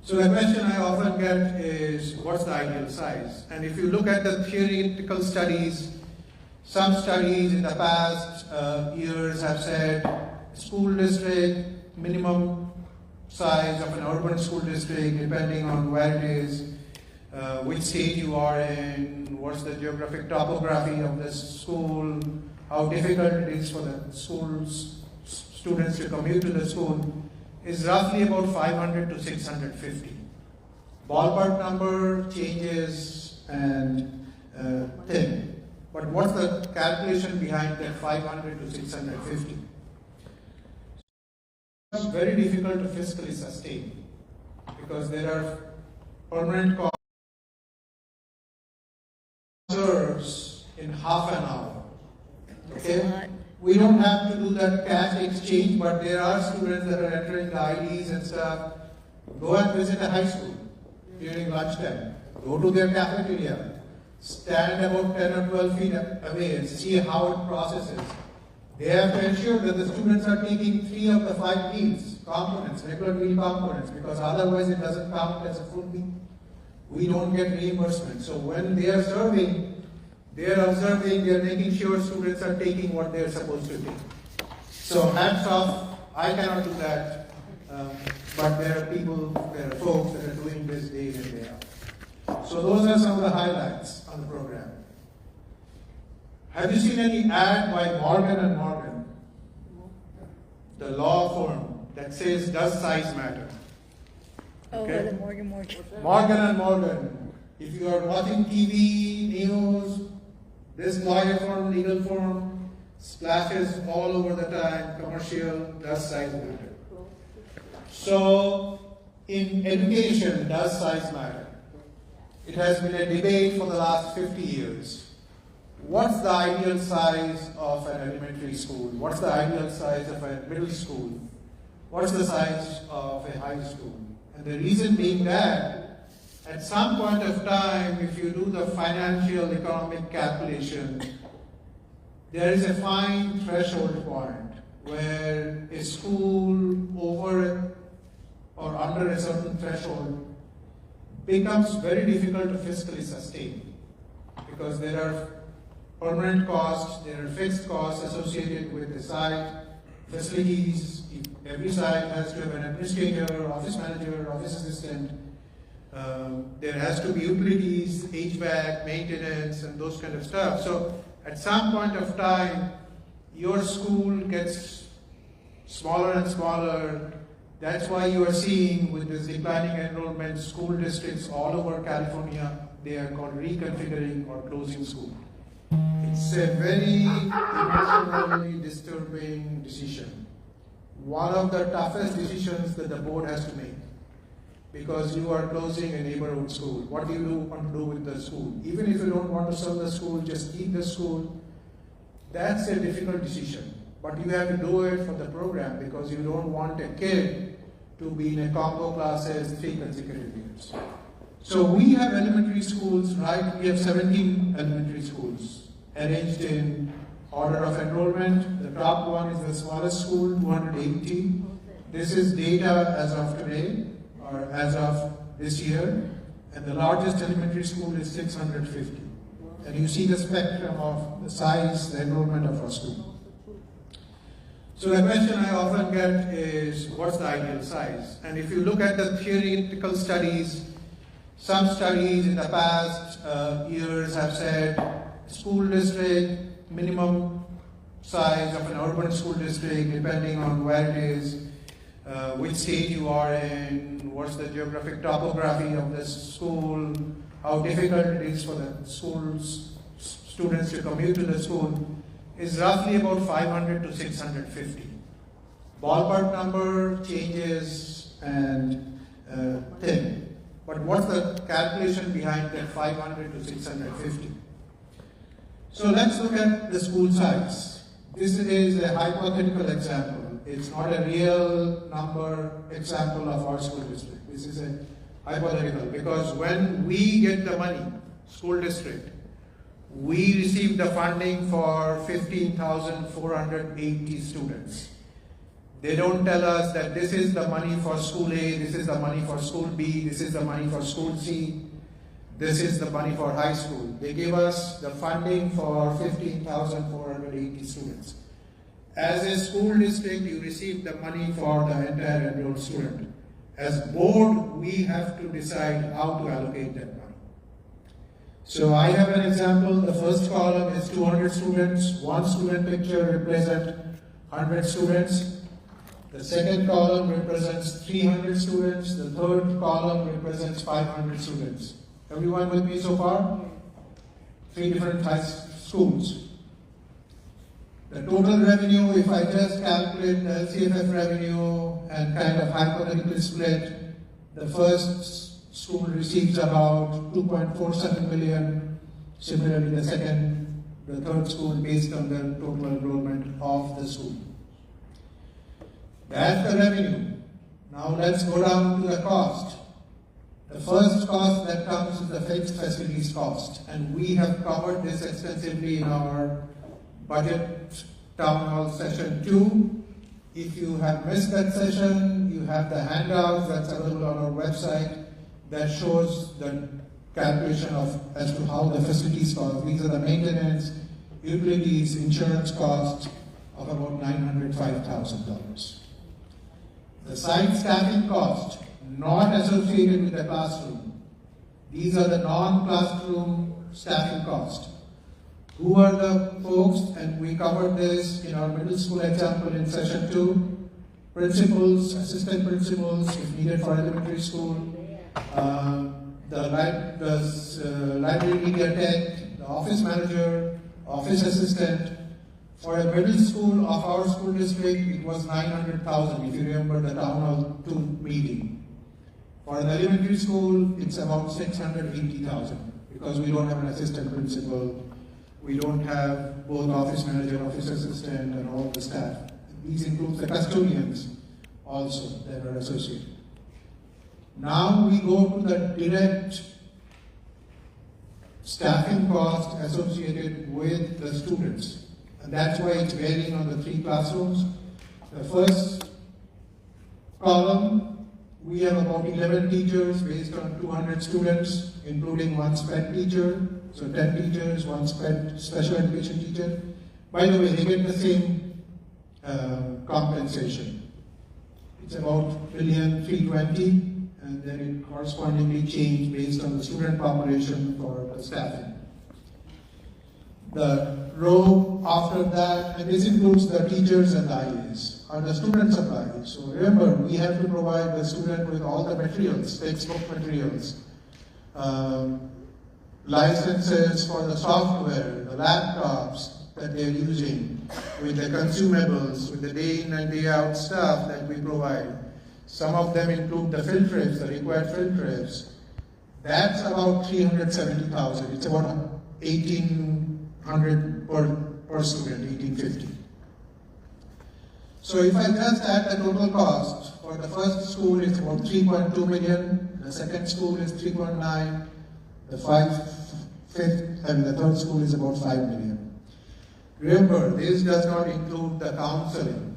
So the question I often get is, what's the ideal size? And if you look at the theoretical studies, some studies in the past years have said school district, minimum size of an urban school district, depending on where it is, which state you are in, what's the geographic topography of the school, how difficult it is for the students to commute to the school, is roughly about 500 to 650. Ballpark number changes and thin. But what's the calculation behind that 500 to 650? It's very difficult to fiscally sustain because there are permanent costs in half an hour. Okay? We don't have to do that cash exchange, but there are students that are entering the IDs and stuff. Go and visit a high school during lunchtime. Go to their cafeteria. Stand about 10 or 12 feet away and see how it processes. They have to ensure that the students are taking 3 of the 5 meals, components, regular meal components, because otherwise it doesn't count as a full meal. We don't get reimbursement. So when they are serving, they are observing, they are making sure students are taking what they are supposed to take. So hats off, I cannot do that, but there are people, there are folks that are doing this day in and day out. So those are some of the highlights on the program. Have you seen any ad by Morgan and Morgan, the law firm that says, does size matter? Okay. Oh, the Morgan. Morgan and Morgan. If you are watching TV, news, this lawyer firm, legal firm, splashes all over the time, commercial, does size matter? So, in education, does size matter? It has been a debate for the last 50 years. What's the ideal size of an elementary school? What's the ideal size of a middle school? What's the size of a high school? And the reason being that at some point of time, if you do the financial economic calculation, there is a fine threshold point where a school over or under a certain threshold becomes very difficult to fiscally sustain because there are permanent costs, there are fixed costs associated with the site, facilities. Every site has to have an administrator, office manager, office assistant. There has to be utilities, HVAC, maintenance, and those kind of stuff. So at some point of time, your school gets smaller and smaller. That's why you are seeing with this declining enrollment, school districts all over California, they are called reconfiguring or closing school. It's a very emotionally disturbing decision. One of the toughest decisions that the board has to make, because you are closing a neighborhood school. What do you want to do with the school? Even if you don't want to serve the school, just keep the school. That's a difficult decision. But you have to do it for the program because you don't want a kid to be in a combo classes 3 consecutive years. So we have elementary schools, right? We have 17 elementary schools arranged in order of enrollment. The top one is the smallest school, 280. This is data as of today, or as of this year. And the largest elementary school is 650. And you see the spectrum of the size, the enrollment of our school. So the question I often get is, what's the ideal size? And if you look at the theoretical studies, some studies in the past years have said school district, minimum size of an urban school district, depending on where it is, which state you are in, what's the geographic topography of the school, how difficult it is for the students to commute to the school, is roughly about 500 to 650. Ballpark number changes and thin. But what's the calculation behind that 500 to 650? So let's look at the school size. This is a hypothetical example. It's not a real number example of our school district. This is a hypothetical because when we get the money, school district, we receive the funding for 15,480 students. They don't tell us that this is the money for school A, this is the money for school B, this is the money for school C, this is the money for high school. They give us the funding for 15,480 students. As a school district, you receive the money for the entire enrolled student. As board, we have to decide how to allocate that money. So I have an example. The first column is 200 students. One student picture represents 100 students. The second column represents 300 students. The third column represents 500 students. Everyone with me so far? 3 different high schools. The total revenue, if I just calculate the LCFF revenue and kind of hypothetical split, the first school receives about 2.47 million. Similarly, the third school based on the total enrollment of the school. That's the revenue. Now let's go down to the cost. The first cost that comes is the fixed facilities cost, and we have covered this extensively in our budget town hall session 2. If you have missed that session, you have the handouts that's available on our website that shows the calculation as to how the facilities cost. These are the maintenance, utilities, insurance costs of about $905,000. The site staffing cost, not associated with the classroom. These are the non-classroom staffing costs. Who are the folks? And we covered this in our middle school example in session 2. Principals, assistant principals, if needed for elementary school, the library media tech, the office manager, office assistant. For a middle school of our school district, it was 900,000, if you remember the town hall 2 meeting. For an elementary school, it's about 680,000, because we don't have an assistant principal. We don't have both office manager, office assistant, and all the staff. These include the custodians also that are associated. Now we go to the direct staffing cost associated with the students. And that's why it's varying on the 3 classrooms. The first column, we have about 11 teachers based on 200 students, including 1 SPED teacher. So 10 teachers, 1 special education teacher. By the way, they get the same compensation. It's about $1,320,000, and then it correspondingly changed based on the student population for the staffing. The row after that, and this includes the teachers and the IAs, are the student supplies. So remember, we have to provide the student with all the materials, textbook materials, licenses for the software, the laptops that they're using, with the consumables, with the day in and day out stuff that we provide. Some of them include the field trips, the required field trips. That's about $370,000. It's about $1,800 per student, $1,850. So if I just add the total cost, for the first school it's about $3.2 million, the second school is $3.9 million, the third school is about $5 million. Remember, this does not include the counseling.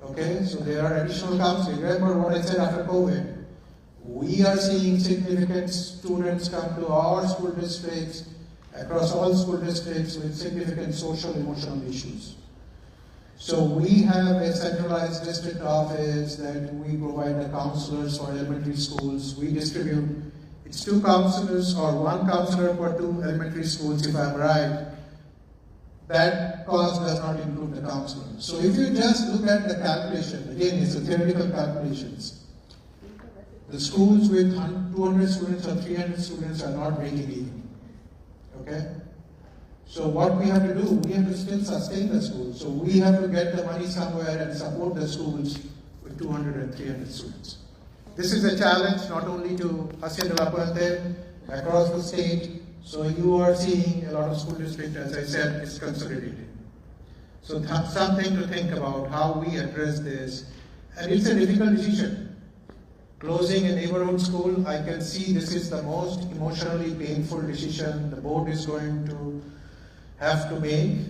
Okay, so there are additional counseling. Remember what I said after COVID. We are seeing significant students come to our school districts, across all school districts, with significant social emotional issues. So we have a centralized district office that we provide the counselors for elementary schools. We distribute, it's 2 counselors or 1 counselor per 2 elementary schools, if I'm right. That cost does not include the counselor. So if you just look at the calculation, again, it's a theoretical calculations. The schools with 200 students or 300 students are not breaking even. Okay? So what we have to do, we have to still sustain the school. So we have to get the money somewhere and support the schools with 200 and 300 students. This is a challenge not only to Hacienda La Puente, across the state. So you are seeing a lot of school districts, as I said, is consolidated. So something to think about how we address this. And it's a difficult decision. Closing a neighborhood school, I can see this is the most emotionally painful decision the board is going to have to make.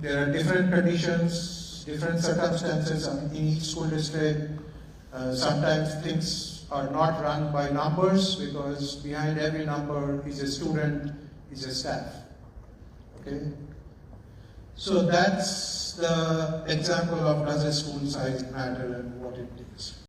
There are different conditions different circumstances in each school district. Sometimes things are not run by numbers because behind every number is a student, is a staff. Okay? So that's the example of does a school size matter and what it is.